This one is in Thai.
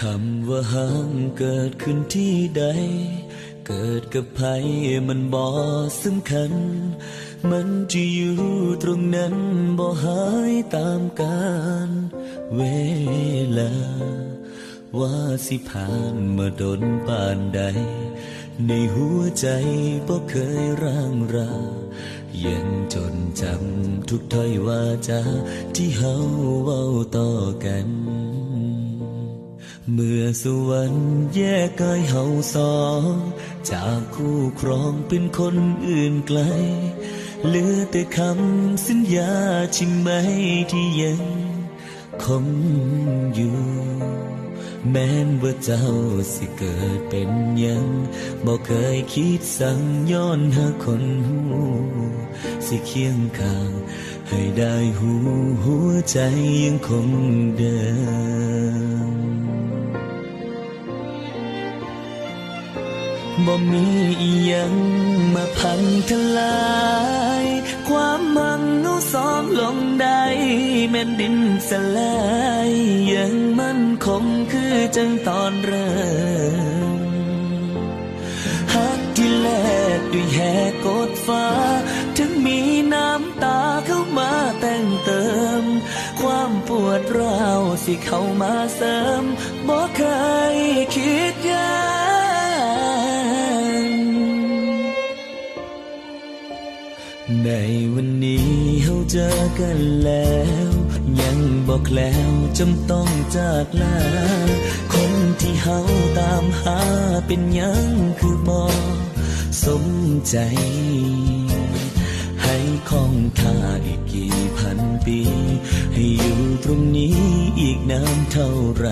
คำว่าห่างเกิดขึ้นที่ใดเกิดกับใครมันบ่สำคัญมันจะอยู่ตรงนั้นบ่หายตามกาลเวลาว่าสิผ่านมาดนปานใดในหัวใจบ่เคยร่างรายังจดจำทุกถ้อยวาจาที่เฮาเว้าต่อกันเมื่อสวรรค์แยกกายเฮาสองจากคู่ครองเป็นคนอื่นไกลเหลือแต่คำสัญญาใช่ไหมที่ยังคงอยู่แม้นว่าเจ้าสิเกิดเป็นยังบ่เคยคิดสั่งย้อนหาคนหูสิเคียงข้างให้ได้หูหัวใจยังคงเดิมบ่มีอีหยังมาพังทลายความมั่งเอาสองลงได้แม่นดินสลายยังมั่นคงคือจังตอนเริ่มฮักที่แลกด้วยแหกกดฟ้าถึงมีน้ำตาเข้ามาแต่งเติมความปวดร้าวสิเข้ามาเสริมบ่เคยคิดยากในวันนี้เฮาเจอกันแล้วยังบอกแล้วจำต้องจากลาคนที่เฮาตามหาเป็นยังคือบ่สมใจให้คงท่าอีกกี่พันปีให้อยู่ตรงนี้อีกนานเท่าไร